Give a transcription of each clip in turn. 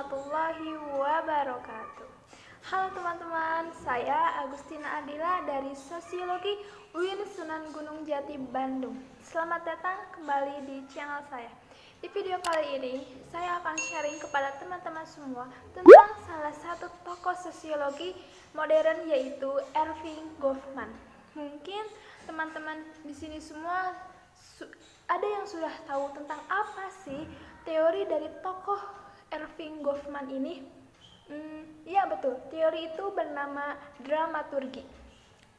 warahmatullahi wabarakatuh. Halo teman-teman, saya Agustina Adila dari Sosiologi UIN Sunan Gunung Jati, Bandung. Selamat datang kembali di channel saya. Di video kali ini, saya akan sharing kepada teman-teman semua tentang salah satu tokoh sosiologi modern, yaitu Erving Goffman. Mungkin teman-teman di sini semua ada yang sudah tahu tentang apa sih teori dari tokoh Erving Goffman ini. Ya betul, teori itu bernama dramaturgi.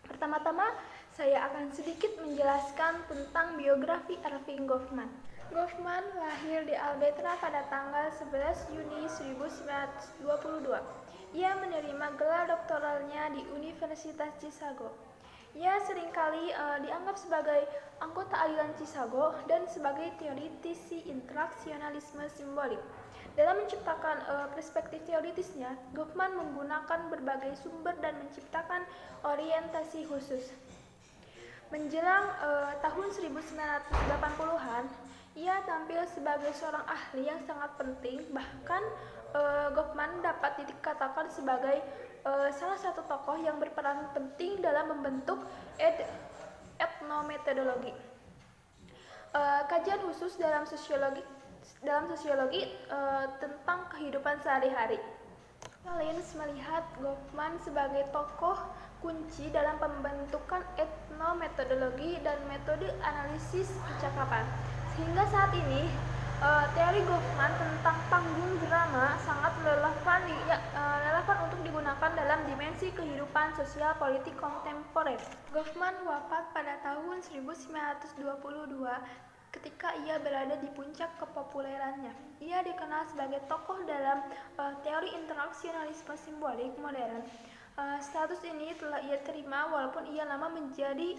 Pertama-tama saya akan sedikit menjelaskan tentang biografi Erving Goffman. Goffman lahir di Alberta pada tanggal 11 Juni 1922. Ia menerima gelar doktoralnya di Universitas Chicago. Ia seringkali dianggap sebagai anggota aliran Chicago dan sebagai teoritisi interaksionalisme simbolik. Dalam menciptakan perspektif teoritisnya, Goffman menggunakan berbagai sumber dan menciptakan orientasi khusus. Menjelang tahun 1980-an, ia tampil sebagai seorang ahli yang sangat penting. Bahkan Goffman dapat dikatakan sebagai salah satu tokoh yang berperan penting dalam membentuk etnometodologi, kajian khusus dalam sosiologi tentang kehidupan sehari-hari. Collins melihat Goffman sebagai tokoh kunci dalam pembentukan etnometodologi dan metode analisis percakapan. Sehingga saat ini, teori Goffman tentang panggung drama sangat relevan untuk digunakan dalam dimensi kehidupan sosial politik kontemporer. Goffman wafat pada tahun 1922 ketika ia berada di puncak kepopulerannya. Ia dikenal sebagai tokoh dalam teori interaksionalisme simbolik modern. Status ini telah ia terima walaupun ia lama menjadi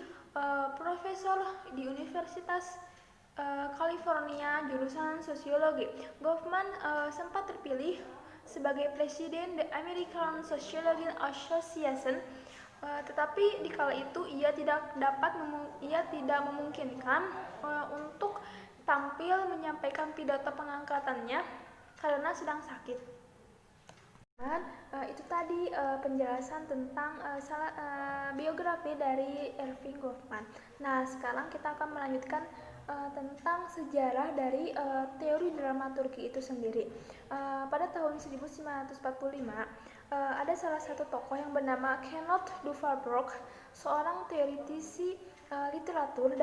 profesor di Universitas California jurusan sosiologi. Goffman sempat terpilih sebagai presiden The American Sociological Association, tetapi di kala itu ia tidak memungkinkan untuk tampil menyampaikan pidato pengangkatannya karena sedang sakit. Itu tadi penjelasan tentang biografi dari Erving Goffman. Nah, sekarang kita akan melanjutkan tentang sejarah dari teori dramaturgi itu sendiri. Pada tahun 1945, ada salah satu tokoh yang bernama Kenneth Duvalbrook, seorang teoritisi literatur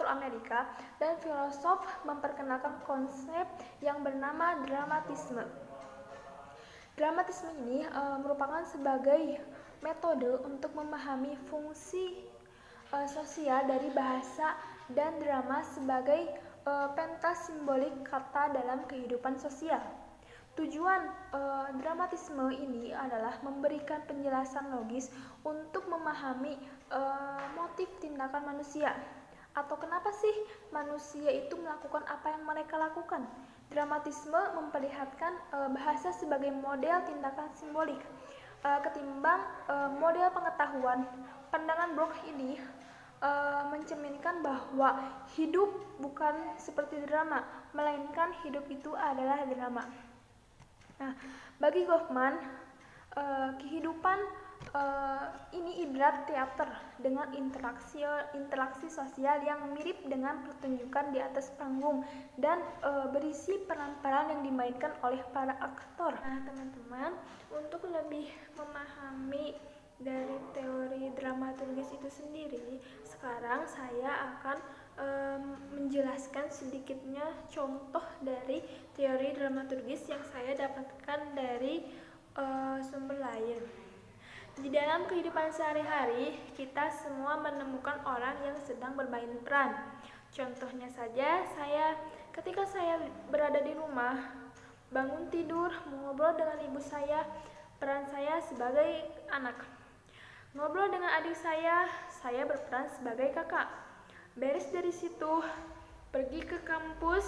Amerika dan filosof, memperkenalkan konsep yang bernama dramatisme. Dramatisme ini merupakan sebagai metode untuk memahami fungsi sosial dari bahasa dan drama sebagai pentas simbolik kata dalam kehidupan sosial. Tujuan dramatisme ini adalah memberikan penjelasan logis untuk memahami motif tindakan manusia, atau kenapa sih manusia itu melakukan apa yang mereka lakukan. Dramatisme memperlihatkan bahasa sebagai model tindakan simbolik ketimbang model pengetahuan. Pandangan Brook ini mencerminkan bahwa hidup bukan seperti drama, melainkan hidup itu adalah drama. Nah, bagi Goffman, kehidupan ini ibarat teater dengan interaksi sosial yang mirip dengan pertunjukan di atas panggung dan berisi peran-peran yang dimainkan oleh para aktor. Nah, teman-teman, untuk lebih memahami dari teori dramaturgis itu sendiri, sekarang saya akan menjelaskan sedikitnya contoh dari teori dramaturgis yang saya dapatkan dari sumber lain. Di dalam kehidupan sehari-hari, kita semua menemukan orang yang sedang bermain peran. Contohnya saja, ketika saya berada di rumah, bangun tidur, mengobrol dengan ibu saya, peran saya sebagai anak. Ngobrol dengan adik saya berperan sebagai kakak. Beres dari situ, pergi ke kampus,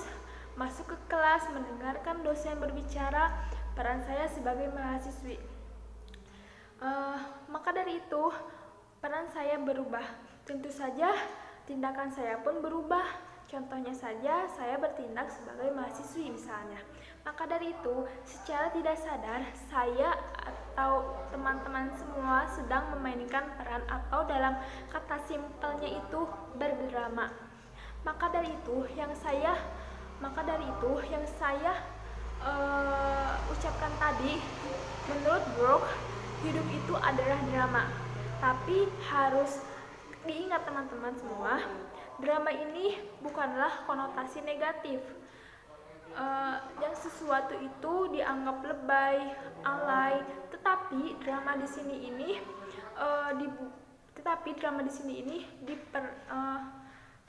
masuk ke kelas, mendengarkan dosen berbicara, peran saya sebagai mahasiswi. Maka dari itu, peran saya berubah. Tentu saja, tindakan saya pun berubah. Contohnya saja, saya bertindak sebagai mahasiswi misalnya. Maka dari itu, secara tidak sadar, saya atau teman-teman semua sedang memainkan peran atau dalam kata simpelnya itu berdrama. Maka dari itu yang saya ucapkan tadi, menurut Brooke, hidup itu adalah drama. Tapi harus diingat teman-teman semua, drama ini bukanlah konotasi negatif. Yang sesuatu itu dianggap lebay, alay, tetapi drama di sini ini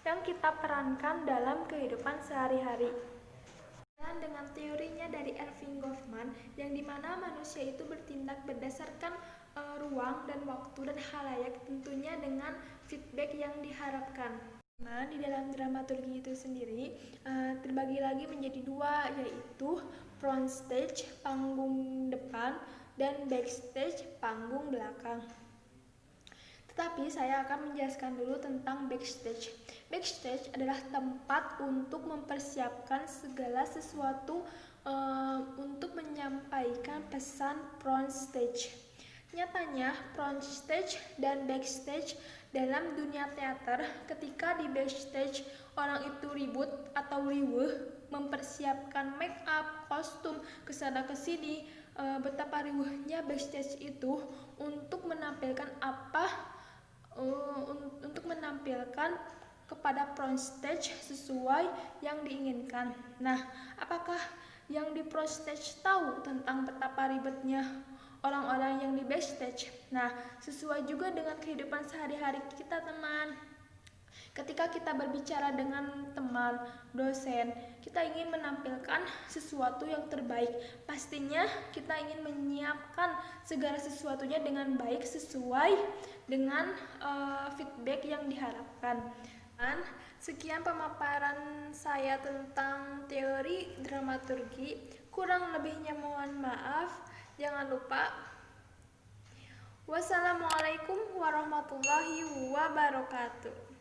yang kita perankan dalam kehidupan sehari-hari. Dengan teorinya dari Erving Goffman, yang dimana manusia itu bertindak berdasarkan ruang dan waktu dan khalayak, tentunya dengan feedback yang diharapkan. Nah, di dalam dramaturgi itu sendiri terbagi lagi menjadi dua, yaitu front stage, panggung depan, dan backstage, panggung belakang. Tetapi saya akan menjelaskan dulu tentang backstage. Backstage adalah tempat untuk mempersiapkan segala sesuatu untuk menyampaikan pesan front stage. Nyatanya, front stage dan backstage dalam dunia teater, ketika di backstage orang itu ribut atau riweuh mempersiapkan make up, kostum, kesana kesini, betapa riweuhnya backstage itu untuk menampilkan kepada front stage sesuai yang diinginkan. Nah, apakah yang di front stage tahu tentang betapa ribetnya orang-orang yang di backstage? Nah, sesuai juga dengan kehidupan sehari-hari kita, teman. Ketika kita berbicara dengan teman, dosen, kita ingin menampilkan sesuatu yang terbaik. Pastinya kita ingin menyiapkan segala sesuatunya dengan baik sesuai dengan feedback yang diharapkan. Dan sekian pemaparan saya tentang teori dramaturgi. Kurang lebihnya mohon maaf. Jangan lupa. Wassalamualaikum warahmatullahi wabarakatuh.